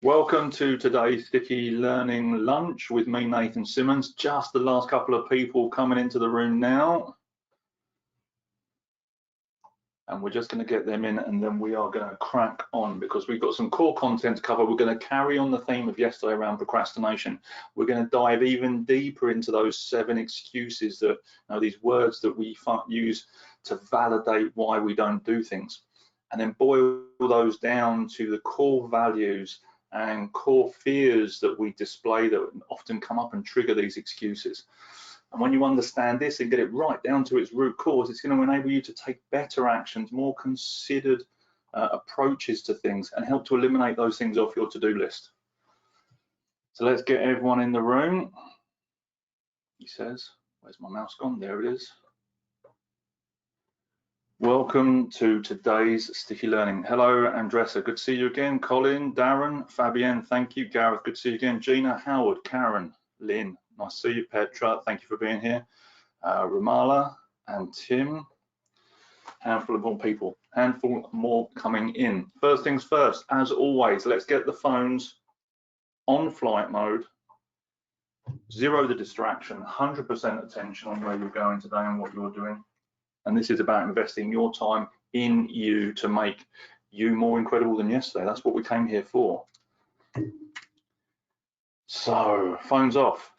Welcome to today's Sticky Learning Lunch with me, Nathan Simmons. Just the last couple of people coming into the room now. And we're just going to get them in and then we are going to crack on because we've got some core content to cover. We're going to carry on the theme of yesterday around procrastination. We're going to dive even deeper into those 7 excuses that, these words that we use to validate why we don't do things. And then boil those down to the core values and core fears that we display that often come up and trigger these excuses. And when you understand this and get it right down to its root cause, it's going to enable you to take better actions, more considered approaches to things, and help to eliminate those things off your to-do list. So let's get everyone in the room. He says, where's my mouse gone? There it is. Welcome to today's Sticky Learning. Hello, Andressa, good to see you again. Colin, Darren, Fabienne, thank you. Gareth, good to see you again. Gina, Howard, Karen, Lynn, nice to see you. Petra, thank you for being here. Ramala and Tim, handful of more people, handful more coming in. First things first, as always, let's get the phones on flight mode, zero the distraction, 100% attention on where you're going today and what you're doing. And this is about investing your time in you to make you more incredible than yesterday. That's what we came here for. So, phones off,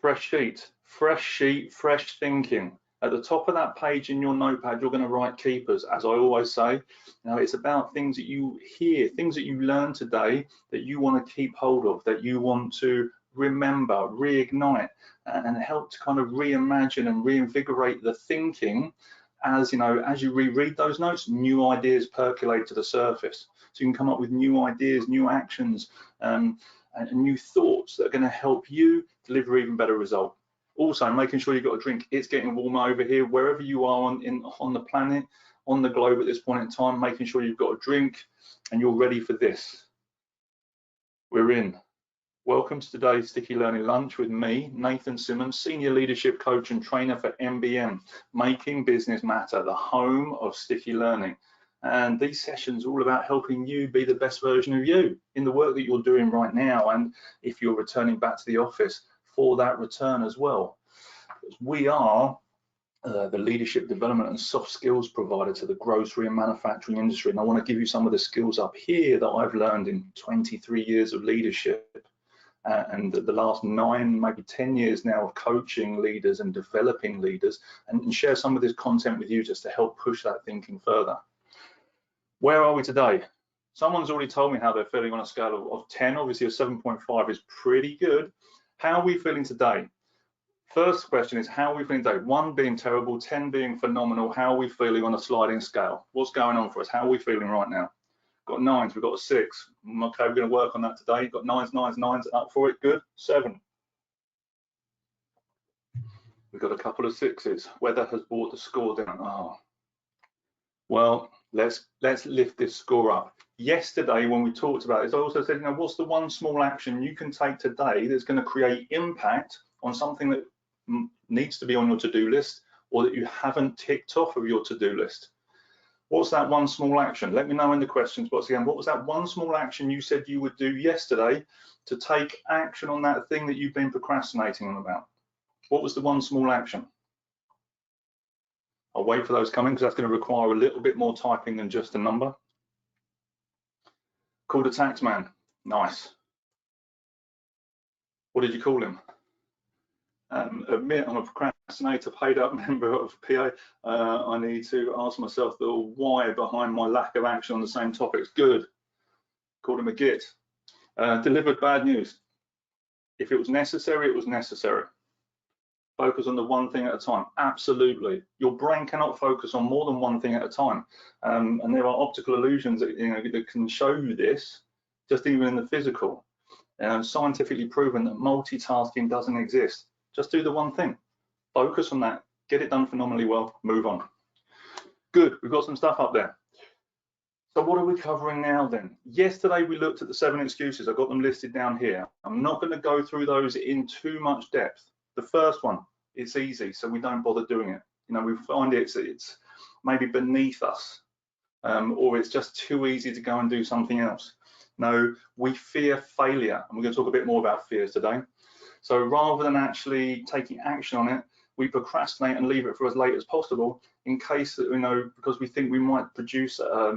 fresh sheet, fresh thinking. At the top of that page in your notepad, you're going to write keepers. As I always say, it's about things that you hear, things that you learn today that you want to keep hold of, that you want to remember, reignite, and help to kind of reimagine and reinvigorate the thinking. As you reread those notes, new ideas percolate to the surface. So you can come up with new ideas, new actions, and new thoughts that are going to help you deliver even better result. Also, making sure you've got a drink. It's getting warmer over here, wherever you are on the planet, on the globe at this point in time, making sure you've got a drink and you're ready for this. We're in. Welcome to today's Sticky Learning Lunch with me, Nathan Simmons, Senior Leadership Coach and Trainer for MBM, Making Business Matter, the home of sticky learning. And these sessions are all about helping you be the best version of you in the work that you're doing right now, and if you're returning back to the office for that return as well. We are the leadership development and soft skills provider to the grocery and manufacturing industry. And I want to give you some of the skills up here that I've learned in 23 years of leadership. And the last 9, maybe 10 years now of coaching leaders and developing leaders, and share some of this content with you just to help push that thinking further. Where are we today? Someone's already told me how they're feeling on a scale of 10. Obviously a 7.5 is pretty good. How are we feeling today? First question is, how are we feeling today? 1 being terrible, 10 being phenomenal. How are we feeling on a sliding scale? What's going on for us? How are we feeling right now? Got 9s, we've got a 6. Okay, we're going to work on that today. You've got 9s, 9s, 9s, up for it, good. 7. We've got a couple of 6s. Weather has brought the score down. Oh, well, let's lift this score up. Yesterday, when we talked about this, I also said, what's the one small action you can take today that's going to create impact on something that needs to be on your to-do list or that you haven't ticked off of your to-do list? What's that one small action? Let me know in the questions box again. What was that one small action you said you would do yesterday to take action on that thing that you've been procrastinating on about? What was the one small action? I'll wait for those coming because that's going to require a little bit more typing than just a number. Called a tax man. Nice. What did you call him? Admit I'm a procrastinator, paid up member of PA. I need to ask myself the why behind my lack of action on the same topics. Good. Called him a git. Delivered bad news. If it was necessary, it was necessary. Focus on the one thing at a time. Absolutely. Your brain cannot focus on more than one thing at a time. And there are optical illusions that, that can show you this, just even in the physical. Scientifically proven that multitasking doesn't exist. Just do the one thing. Focus on that. Get it done phenomenally well. Move on. Good. We've got some stuff up there. So what are we covering now then? Yesterday we looked at the 7 excuses. I've got them listed down here. I'm not going to go through those in too much depth. The first one, it's easy, so we don't bother doing it. We find it's maybe beneath us, or it's just too easy to go and do something else. No, we fear failure, and we're going to talk a bit more about fears today. So rather than actually taking action on it, we procrastinate and leave it for as late as possible in case that, because we think we might produce a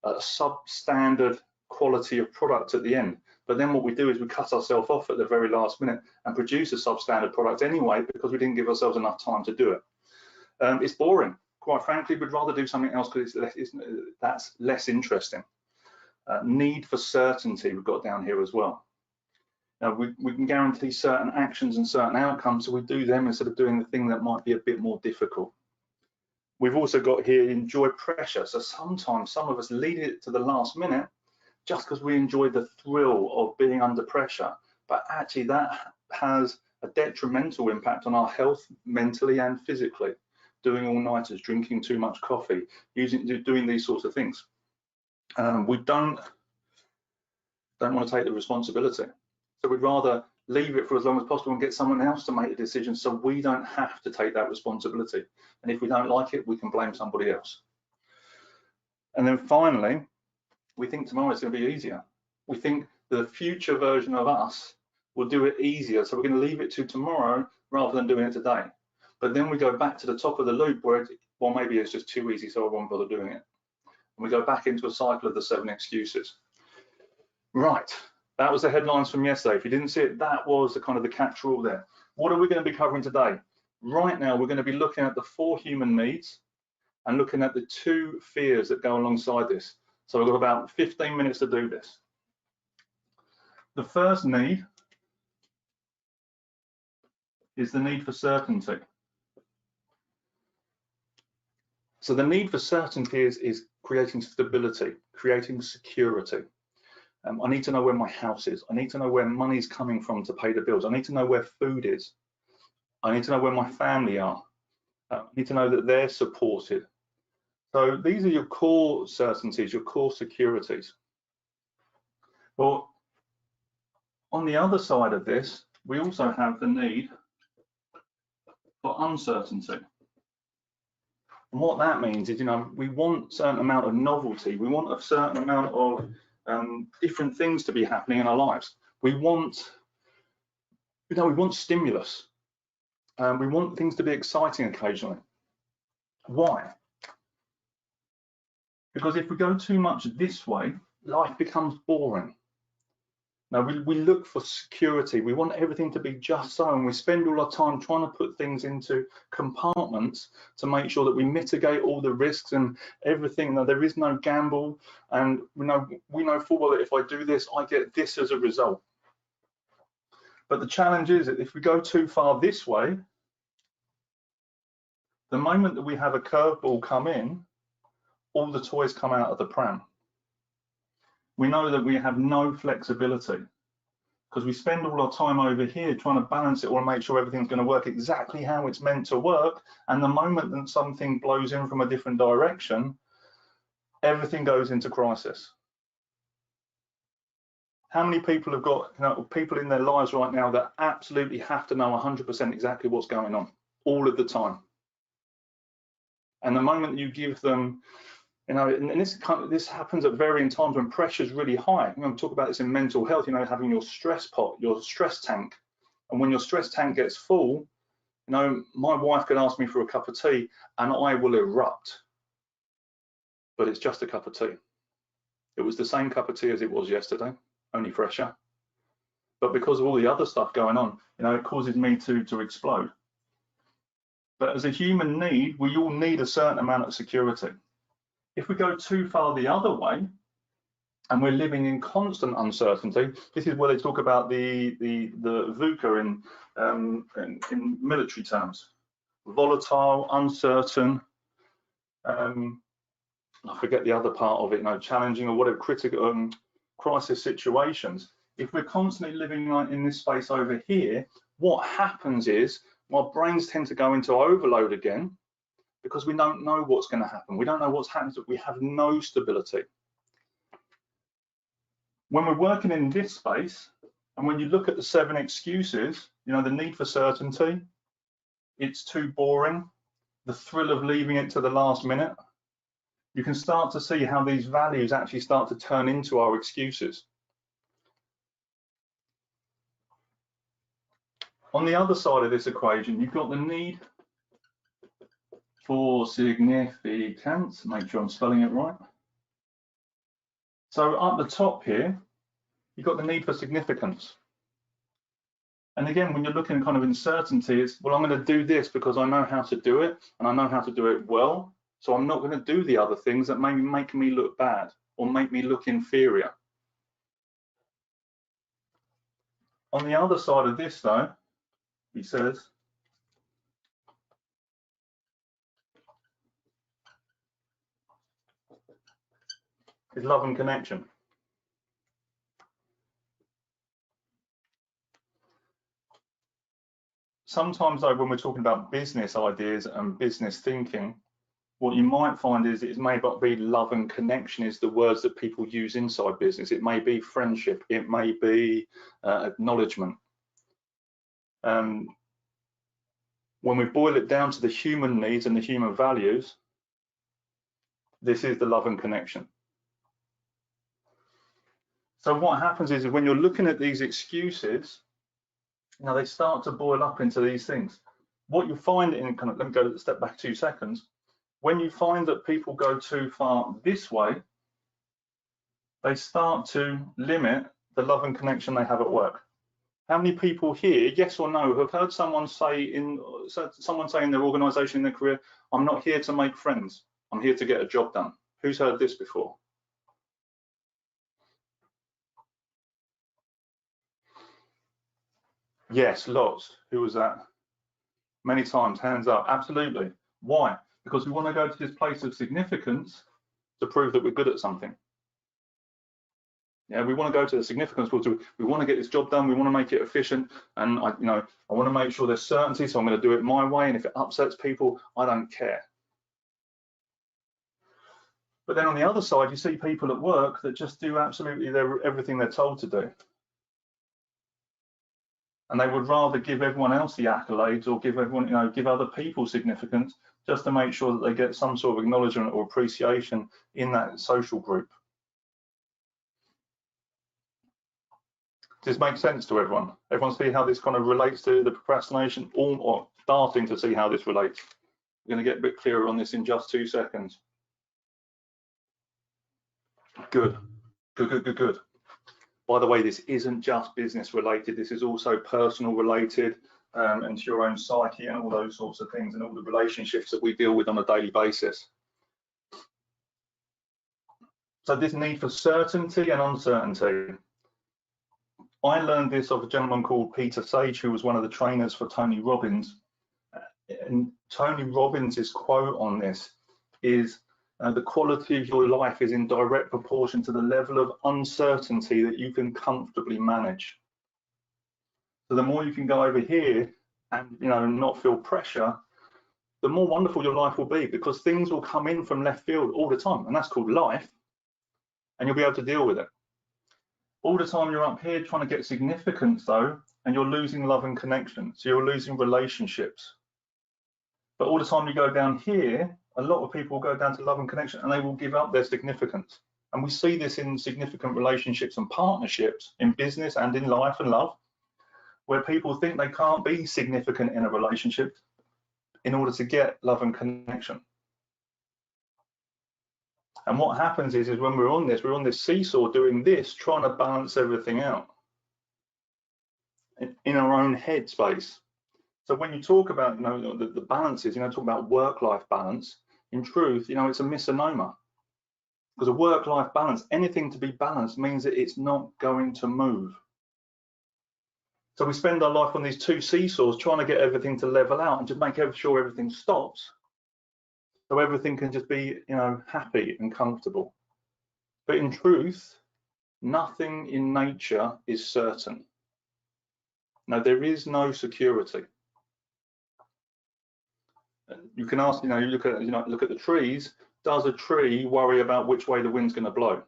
substandard quality of product at the end. But then what we do is we cut ourselves off at the very last minute and produce a substandard product anyway because we didn't give ourselves enough time to do it. It's boring. Quite frankly, we'd rather do something else because that's less interesting. Need for certainty we've got down here as well. Now, we can guarantee certain actions and certain outcomes, so we do them instead of doing the thing that might be a bit more difficult. We've also got here enjoy pressure. So sometimes some of us lead it to the last minute just because we enjoy the thrill of being under pressure, but actually that has a detrimental impact on our health mentally and physically. Doing all-nighters, drinking too much coffee, doing these sorts of things. We don't want to take the responsibility. So we'd rather leave it for as long as possible and get someone else to make the decision so we don't have to take that responsibility. And if we don't like it, we can blame somebody else. And then finally, we think tomorrow is going to be easier. We think the future version of us will do it easier. So we're going to leave it to tomorrow rather than doing it today. But then we go back to the top of the loop where, well, maybe it's just too easy, so I won't bother doing it. And we go back into a cycle of the 7 excuses. Right, that was the headlines from yesterday. If you didn't see it, that was the kind of the catch-all there. What are we going to be covering today? Right now, we're going to be looking at the 4 human needs and looking at the 2 fears that go alongside this. So we've got about 15 minutes to do this. The first need is the need for certainty. So the need for certainty is creating stability, creating security. I need to know where my house is. I need to know where money's coming from to pay the bills. I need to know where food is. I need to know where my family are. I need to know that they're supported. So these are your core certainties, your core securities. Well, on the other side of this, we also have the need for uncertainty. And what that means is, we want a certain amount of novelty. We want a certain amount of different things to be happening in our lives. We want, we want stimulus. We want things to be exciting occasionally. Why? Because if we go too much this way, life becomes boring. Now, we look for security. We want everything to be just so, and we spend all our time trying to put things into compartments to make sure that we mitigate all the risks and everything. Now, there is no gamble, and we know full well that if I do this, I get this as a result. But the challenge is that if we go too far this way, the moment that we have a curveball come in, all the toys come out of the pram. We know that we have no flexibility because we spend all our time over here trying to balance it all and make sure everything's going to work exactly how it's meant to work. And the moment that something blows in from a different direction, everything goes into crisis. How many people have got people in their lives right now that absolutely have to know 100% exactly what's going on all of the time? And the moment you give them, and this happens at varying times when pressure is really high. We talk about this in mental health, having your stress pot, your stress tank. And when your stress tank gets full, my wife could ask me for a cup of tea and I will erupt. But it's just a cup of tea. It was the same cup of tea as it was yesterday, only fresher. But because of all the other stuff going on, it causes me to explode. But as a human need, we all need a certain amount of security. If we go too far the other way, and we're living in constant uncertainty, this is where they talk about the VUCA in military terms: volatile, uncertain. I forget the other part of it. Challenging or whatever, critical, crisis situations. If we're constantly living in this space over here, what happens is our brains tend to go into overload again, because we don't know what's going to happen. We don't know what's happening. We have no stability. When we're working in this space, and when you look at the 7 excuses, the need for certainty, it's too boring, the thrill of leaving it to the last minute, you can start to see how these values actually start to turn into our excuses. On the other side of this equation, you've got the need for significance. Make sure I'm spelling it right. So up the top here, you've got the need for significance. And again, when you're looking at kind of uncertainty, it's, well, I'm going to do this because I know how to do it and I know how to do it well. So I'm not going to do the other things that maybe make me look bad or make me look inferior. On the other side of this, though, he says, is love and connection. Sometimes, though, when we're talking about business ideas and business thinking, what you might find is it may not be love and connection is the words that people use inside business. It may be friendship. It may be acknowledgement. When we boil it down to the human needs and the human values, this is the love and connection. So what happens is when you're looking at these excuses, now they start to boil up into these things. What you find in kind of, let me go a step back 2 seconds. When you find that people go too far this way, they start to limit the love and connection they have at work. How many people here, yes or no, have heard someone say in their organisation, in their career, I'm not here to make friends, I'm here to get a job done? Who's heard this before? Yes, lots. Who was that? Many times, hands up. Absolutely. Why? Because we want to go to this place of significance to prove that we're good at something. Yeah, we want to go to the significance. We want to get this job done. We want to make it efficient, and I want to make sure there's certainty. So I'm going to do it my way. And if it upsets people, I don't care. But then on the other side, you see people at work that just do absolutely everything they're told to do. And they would rather give everyone else the accolades or give everyone, give other people significance just to make sure that they get some sort of acknowledgement or appreciation in that social group. Does this make sense to everyone? Everyone see how this kind of relates to the procrastination, or starting to see how this relates? We're going to get a bit clearer on this in just 2 seconds. Good. By the way, this isn't just business related, this is also personal related, and to your own psyche and all those sorts of things and all the relationships that we deal with on a daily basis. So this need for certainty and uncertainty. I learned this of a gentleman called Peter Sage, who was one of the trainers for Tony Robbins. And Tony Robbins' quote on this is, the quality of your life is in direct proportion to the level of uncertainty that you can comfortably manage. So the more you can go over here and not feel pressure, the more wonderful your life will be, because things will come in from left field all the time, and that's called life, and you'll be able to deal with it. All the time you're up here trying to get significance though, and you're losing love and connection, so you're losing relationships. But all the time you go down here, a lot of people will go down to love and connection and they will give up their significance. And we see this in significant relationships and partnerships in business and in life and love, where people think they can't be significant in a relationship in order to get love and connection. And what happens is when we're on this seesaw doing this, trying to balance everything out in our own head space. So when you talk about the balances, talk about work-life balance, in truth, it's a misnomer. Because a work-life balance, anything to be balanced means that it's not going to move. So we spend our life on these two seesaws trying to get everything to level out and just make sure everything stops, so everything can just be happy and comfortable. But in truth, nothing in nature is certain. No, there is no security. You can ask, you look at the trees. Does a tree worry about which way the wind's going to blow?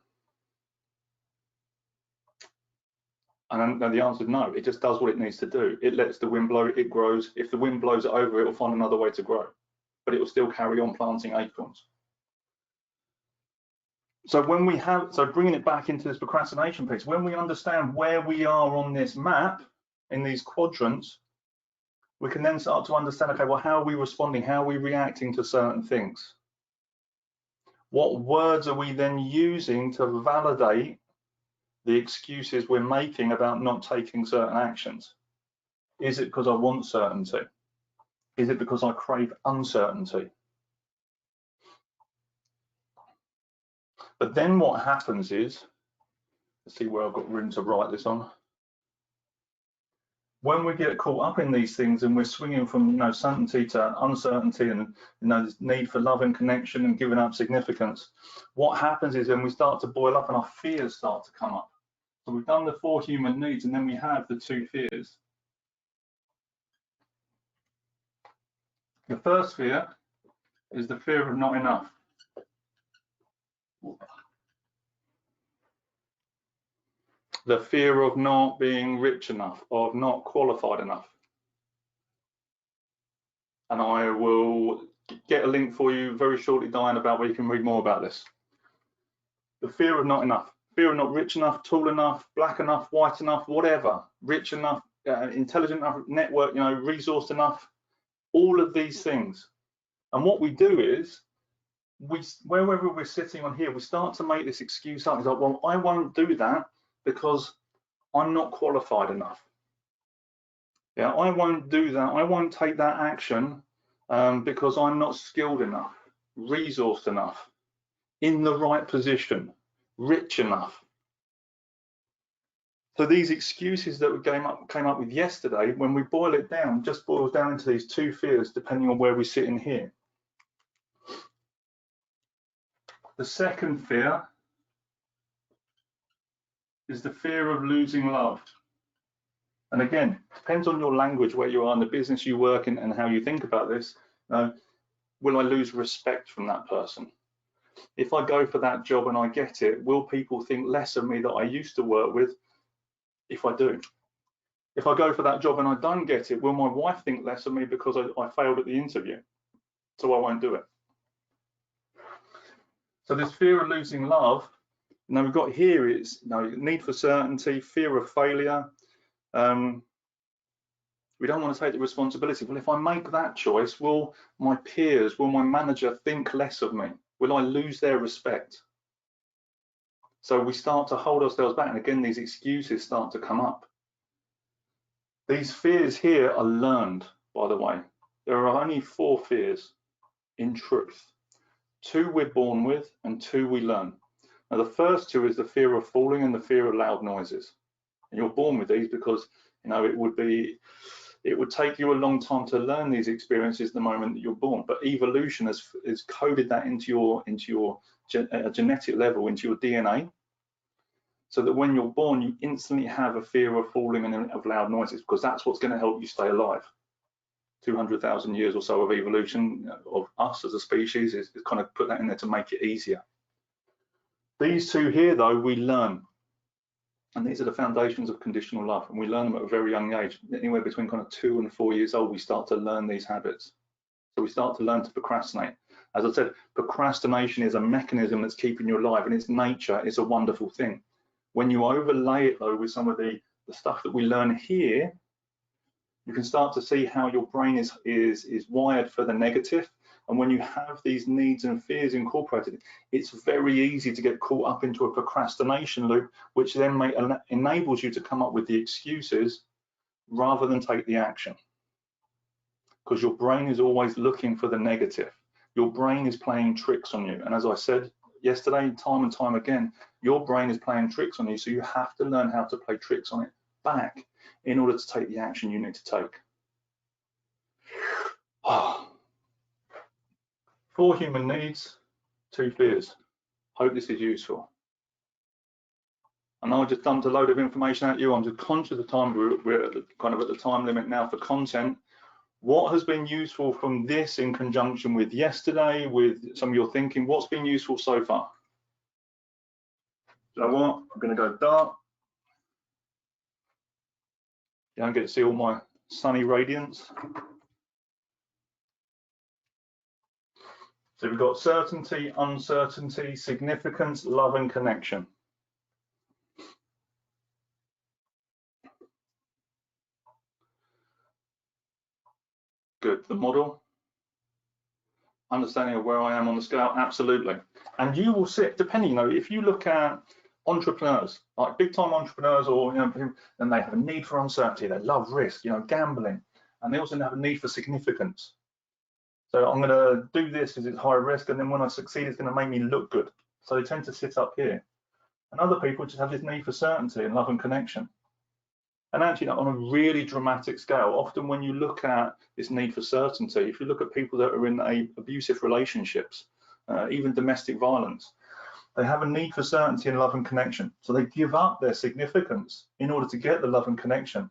And the answer is no. It just does what it needs to do. It lets the wind blow. It grows. If the wind blows it over, it will find another way to grow, but it will still carry on planting acorns. So when we have, so bringing it back into this procrastination piece, when we understand where we are on this map in these quadrants, we can then start to understand, okay, well, how are we responding? How are we reacting to certain things? What words are we then using to validate the excuses we're making about not taking certain actions? Is it because I want certainty? Is it because I crave uncertainty? But then what happens is, let's see where I've got room to write this on. When we get caught up in these things and we're swinging from, you know, certainty to uncertainty, and, you know, this need for love and connection and giving up significance, what happens is when we start to boil up and our fears start to come up. So we've done the 4 human needs, and then we have the 2 fears. The first fear is the fear of not enough. The fear of not being rich enough, of not qualified enough. And I will get a link for you very shortly, Diane, about where you can read more about this. The fear of not enough, fear of not rich enough, tall enough, black enough, white enough, whatever, rich enough, intelligent enough, network, you know, resourced enough, all of these things. And what we do is, wherever we're sitting on here, we start to make this excuse up. It's like, well, I won't do that because I'm not qualified enough. Yeah, I won't do that. I won't take that action because I'm not skilled enough, resourced enough, in the right position, rich enough. So these excuses that we came up with yesterday, when we boil it down, just boils down into these 2 fears, depending on where we sit in here. The second fear is the fear of losing love. And again, depends on your language, where you are in the business you work in, and how you think about this. Will I lose respect from that person? If I go for that job and I get it, will people think less of me that I used to work with if I do? If I go for that job and I don't get it, will my wife think less of me because I failed at the interview? So I won't do it. So this fear of losing love, now we've got here is, you know, need for certainty, fear of failure. We don't want to take the responsibility. Well, if I make that choice, will my peers, will my manager think less of me? Will I lose their respect? So we start to hold ourselves back, and again, these excuses start to come up. These fears here are learned, by the way. There are only 4 fears in truth. 2 we're born with and 2 we learn. Now the first 2 is the fear of falling and the fear of loud noises. And you're born with these because, you know, it would take you a long time to learn these experiences the moment that you're born. But evolution has coded that into your genetic level, into your DNA, so that when you're born, you instantly have a fear of falling and of loud noises, because that's what's going to help you stay alive. 200,000 years or so of evolution of us as a species is kind of put that in there to make it easier. These 2 here, though, we learn. And these are the foundations of conditional love. And we learn them at a very young age. Anywhere between kind of 2 and 4 years old, we start to learn these habits. So we start to learn to procrastinate. As I said, procrastination is a mechanism that's keeping you alive, and its nature is a wonderful thing. When you overlay it, though, with some of the stuff that we learn here, you can start to see how your brain is wired for the negative. And when you have these needs and fears incorporated, it's very easy to get caught up into a procrastination loop, which then enables you to come up with the excuses rather than take the action. Because your brain is always looking for the negative. Your brain is playing tricks on you. And as I said yesterday, time and time again, your brain is playing tricks on you. So you have to learn how to play tricks on it back in order to take the action you need to take. 4 human needs, 2 fears. Hope this is useful. I know I just dumped a load of information at you. I'm just conscious of time. We're at kind of at the time limit now for content. What has been useful from this in conjunction with yesterday, with some of your thinking? What's been useful so far? You know what? I'm going to go dark. You don't get to see all my sunny radiance. So we've got certainty, uncertainty, significance, love and connection. Good. The model, understanding of where I am on the scale, absolutely. And you will sit, depending, you know, if you look at entrepreneurs, like big time entrepreneurs, or, you know, then they have a need for uncertainty, they love risk, you know, gambling, and they also have a need for significance. So I'm going to do this because it's high risk, and then when I succeed, it's going to make me look good. So they tend to sit up here. And other people just have this need for certainty and love and connection. And actually, on a really dramatic scale, often when you look at this need for certainty, if you look at people that are in abusive relationships, even domestic violence, they have a need for certainty and love and connection. So they give up their significance in order to get the love and connection.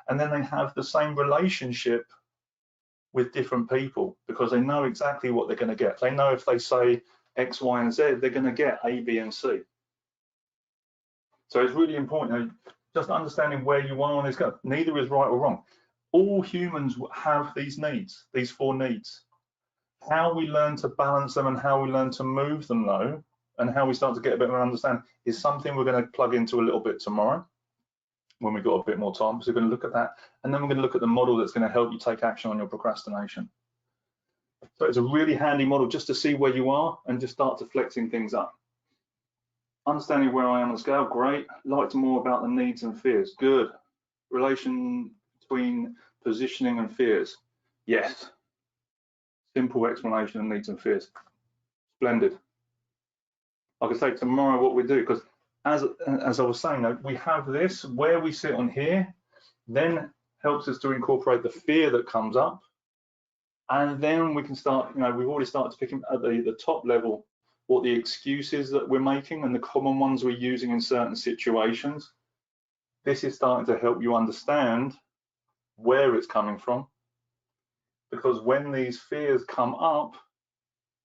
And then they have the same relationship with different people because they know exactly what they're going to get. They know if they say X, Y, and Z, they're going to get A, B, and C. So it's really important, you know, just understanding where you are on this go. Neither is right or wrong. All humans have these needs, these 4 needs. How we learn to balance them and how we learn to move them, though, and how we start to get a bit of an understanding is something we're going to plug into a little bit tomorrow when we've got a bit more time. So we're going to look at that, and then we're going to look at the model that's going to help you take action on your procrastination. So it's a really handy model just to see where you are and just start to flexing things up. Understanding where I am on the scale, great. Liked more about the needs and fears, good. Relation between positioning and fears, yes. Simple explanation of needs and fears, splendid. Like I say, tomorrow what we do, because as I was saying, we have this, where we sit on here, then helps us to incorporate the fear that comes up, and then we can start, you know, we've already started to pick at the top level what the excuses that we're making and the common ones we're using in certain situations. This is starting to help you understand where it's coming from, because when these fears come up,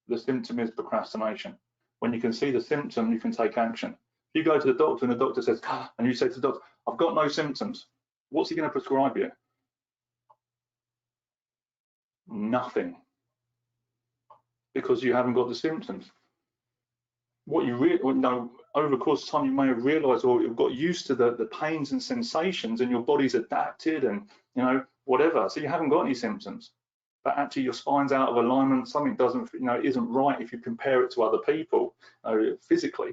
the symptom is procrastination. When you can see the symptom, you can take action. If you go to the doctor and the doctor says, and you say to the doctor, I've got no symptoms, what's he going to prescribe you? Nothing, because you haven't got the symptoms. What you really know, over the course of time, you may have realized or you've got used to the pains and sensations, and your body's adapted, and, you know, whatever. So you haven't got any symptoms, but actually your spine's out of alignment. Something doesn't, you know, isn't right if you compare it to other people physically.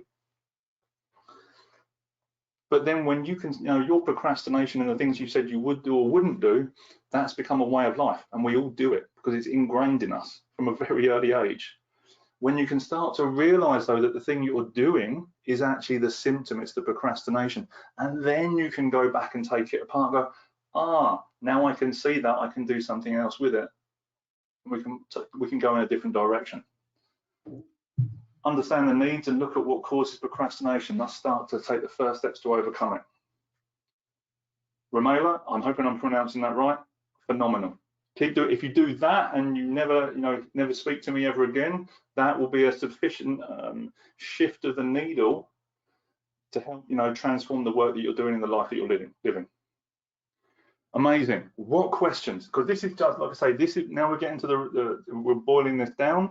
But then when you can, you know, your procrastination and the things you said you would do or wouldn't do, that's become a way of life, and we all do it because it's ingrained in us from a very early age. When you can start to realize, though, that the thing you're doing is actually the symptom, it's the procrastination, and then you can go back and take it apart and go, now I can see that, I can do something else with it. We can go in a different direction. Understand the needs and look at what causes procrastination. Let's start to take the first steps to overcome it. Ramela, I'm hoping I'm pronouncing that right. Phenomenal. Keep doing. If you do that and you never, you know, never speak to me ever again, that will be a sufficient shift of the needle to help, you know, transform the work that you're doing in the life that you're living. Amazing. What questions? Because this is just, like I say, this is, now we're getting to we're boiling this down.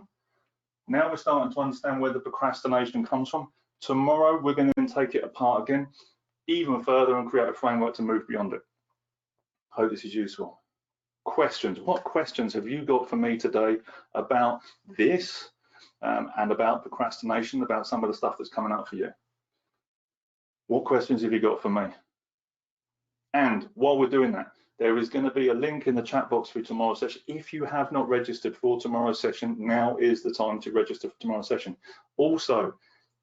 Now we're starting to understand where the procrastination comes from. Tomorrow we're going to take it apart again, even further, and create a framework to move beyond it. Hope this is useful. Questions. What questions have you got for me today about this and about procrastination, about some of the stuff that's coming up for you? What questions have you got for me? And while we're doing that, there is going to be a link in the chat box for tomorrow's session. If you have not registered for tomorrow's session, now is the time to register for tomorrow's session. Also,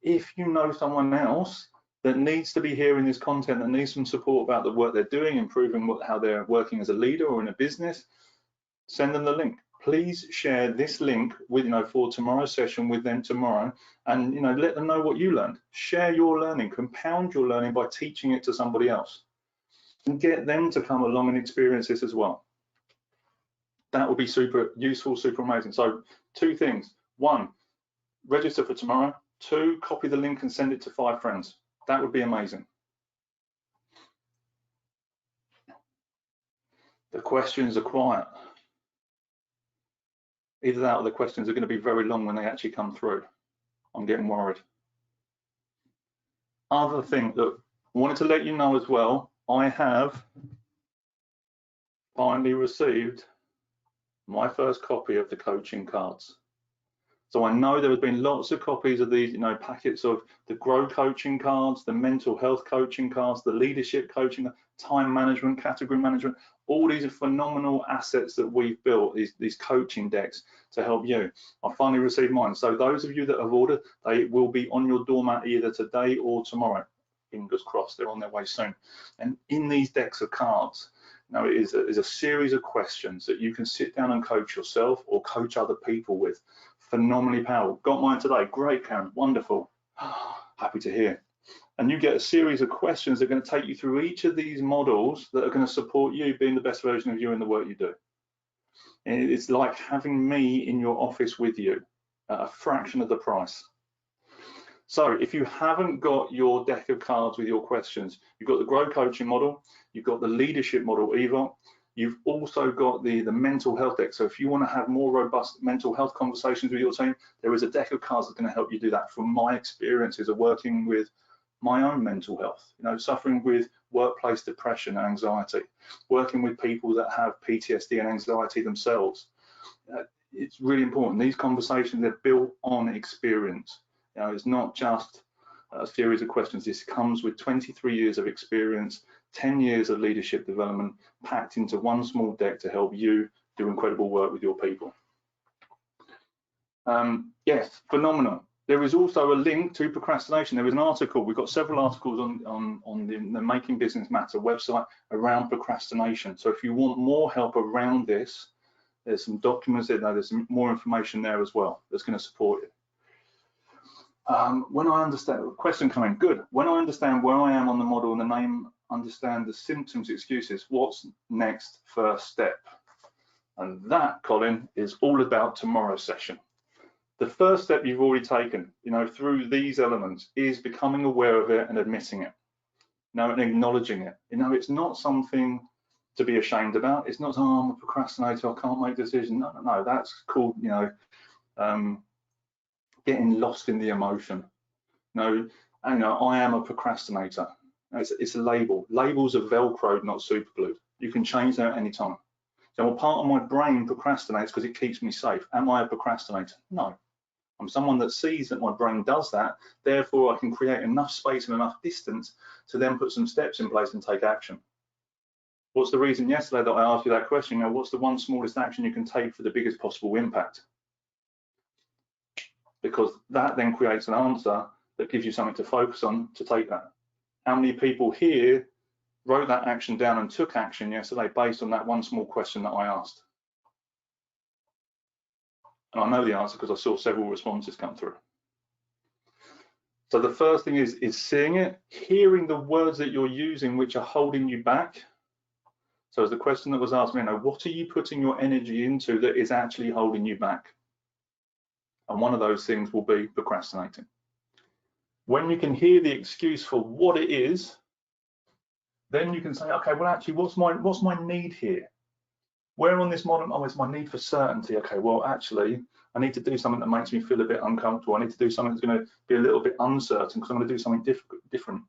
if you know someone else that needs to be hearing this content, that needs some support about the work they're doing, improving how they're working as a leader or in a business, send them the link. Please share this link with, you know, for tomorrow's session with them tomorrow, and, you know, let them know what you learned. Share your learning, compound your learning by teaching it to somebody else, and get them to come along and experience this as well. That would be super useful, super amazing. So 2 things. 1, register for tomorrow. 2, copy the link and send it to 5 friends. That would be amazing. The questions are quiet. either that or the questions are going to be very long when they actually come through. I'm getting worried. Other thing that I wanted to let you know as well, I have finally received my first copy of the coaching cards. So I know there have been lots of copies of these, packets of the Grow coaching cards, the mental health coaching cards, the leadership coaching, time management, category management, all these are phenomenal assets that we've built, these coaching decks to help you. I finally received mine. So those of you that have ordered, they will be on your doormat either today or tomorrow. Fingers crossed, they're on their way soon. And in these decks of cards, it is a series of questions that you can sit down and coach yourself or coach other people with. Phenomenally powerful. Got mine today. Great, Karen. Wonderful. Happy to hear. And you get a series of questions that are going to take you through each of these models that are going to support you being the best version of you in the work you do. And it's like having me in your office with you at a fraction of the price. So if you haven't got your deck of cards with your questions, you've got the Grow coaching model, you've got the leadership model, EVOT, you've also got the mental health deck. So if you want to have more robust mental health conversations with your team, there is a deck of cards that's going to help you do that from my experiences of working with my own mental health, suffering with workplace depression and anxiety, working with people that have PTSD and anxiety themselves. It's really important. These conversations, they're built on experience. It's not just a series of questions. This comes with 23 years of experience, 10 years of leadership development packed into one small deck to help you do incredible work with your people. Yes, phenomenal. There is also a link to procrastination. There is an article. We've got several articles on the Making Business Matter website around procrastination. So if you want more help around this, there's some documents there. There's some more information there as well that's going to support you. When I understand, question coming, good. When I understand where I am on the model and the name, understand the symptoms, excuses, what's next first step? And that, Colin, is all about tomorrow's session. The first step you've already taken, through these elements is becoming aware of it and admitting it, and acknowledging it. It's not something to be ashamed about. It's not, oh, I'm a procrastinator, I can't make decisions. No, that's called, getting lost in the emotion. I am a procrastinator. It's a label. Labels are Velcroed, not super glued. You can change that at any time. So part of my brain procrastinates because it keeps me safe. Am I a procrastinator? No. I'm someone that sees that my brain does that. Therefore, I can create enough space and enough distance to then put some steps in place and take action. What's the reason yesterday that I asked you that question? What's the one smallest action you can take for the biggest possible impact? Because that then creates an answer that gives you something to focus on to take that. How many people here wrote that action down and took action yesterday based on that one small question that I asked? And I know the answer because I saw several responses come through. So the first thing is seeing it, hearing the words that you're using which are holding you back. So as the question that was asked me, what are you putting your energy into that is actually holding you back? And one of those things will be procrastinating. When you can hear the excuse for what it is, then you can say, okay, well, actually, what's my need here? Where on this model? Oh, it's my need for certainty. Okay, well, actually, I need to do something that makes me feel a bit uncomfortable. I need to do something that's going to be a little bit uncertain because I'm going to do something different.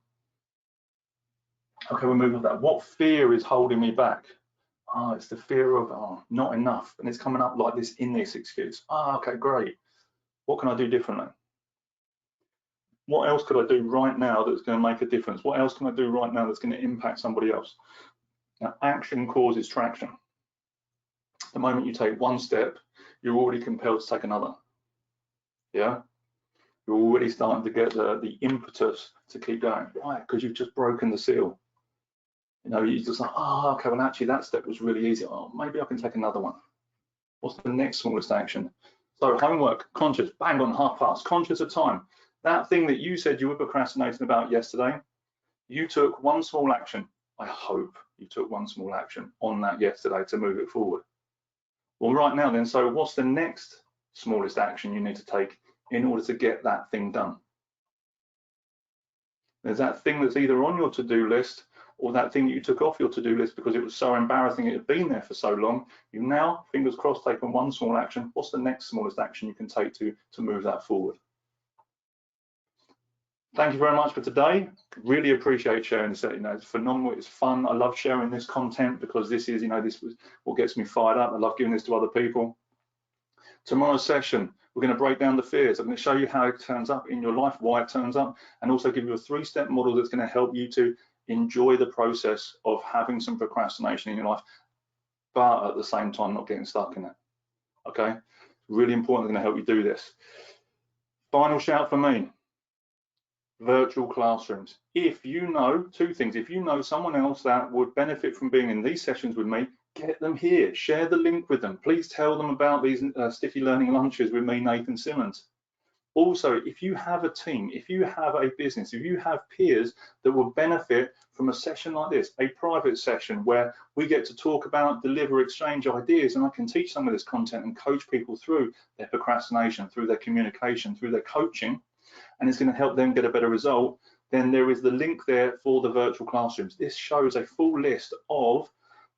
Okay, we'll move on to that. What fear is holding me back? Oh, it's the fear of not enough, and it's coming up like this in this excuse. Okay, great. What can I do differently? What else could I do right now that's going to make a difference? What else can I do right now that's going to impact somebody else? Now, action causes traction. The moment you take one step, you're already compelled to take another. Yeah? You're already starting to get the impetus to keep going. Why? Because you've just broken the seal. You just like, okay, well, actually, that step was really easy. Oh, maybe I can take another one. What's the next smallest action? So homework, conscious, bang on, half past, conscious of time. That thing that you said you were procrastinating about yesterday, you took one small action. I hope you took one small action on that yesterday to move it forward. Well, right now then, so what's the next smallest action you need to take in order to get that thing done? There's that thing that's either on your to-do list or that thing that you took off your to-do list because it was so embarrassing it had been there for so long, you've now, fingers crossed, taken one small action. What's the next smallest action you can take to move that forward? Thank you very much for today. Really appreciate sharing this. You know, it's phenomenal. It's fun. I love sharing this content because this is, you know, this was what gets me fired up. I love giving this to other people. Tomorrow's session, we're going to break down the fears. I'm going to show you how it turns up in your life, why it turns up, and also give you a 3-step model that's going to help you to enjoy the process of having some procrastination in your life, but at the same time not getting stuck in it. Okay, really important. Going to help you do this. Final shout for me: virtual classrooms. If you know 2 things, if you know someone else that would benefit from being in these sessions with me, get them here, share the link with them. Please tell them about these sticky learning lunches with me, Nathan Simmons. Also, if you have a team, if you have a business, if you have peers that will benefit from a session like this, a private session where we get to talk about, deliver, exchange ideas, and I can teach some of this content and coach people through their procrastination, through their communication, through their coaching, and it's going to help them get a better result, then there is the link there for the virtual classrooms. This shows a full list of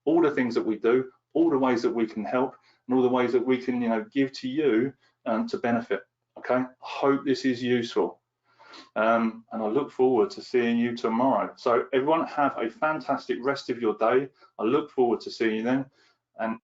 all the things that we do, all the ways that we can help, and all the ways that we can, you know, give to you to benefit. Okay, I hope this is useful, and I look forward to seeing you tomorrow. So everyone, have a fantastic rest of your day. I look forward to seeing you then, and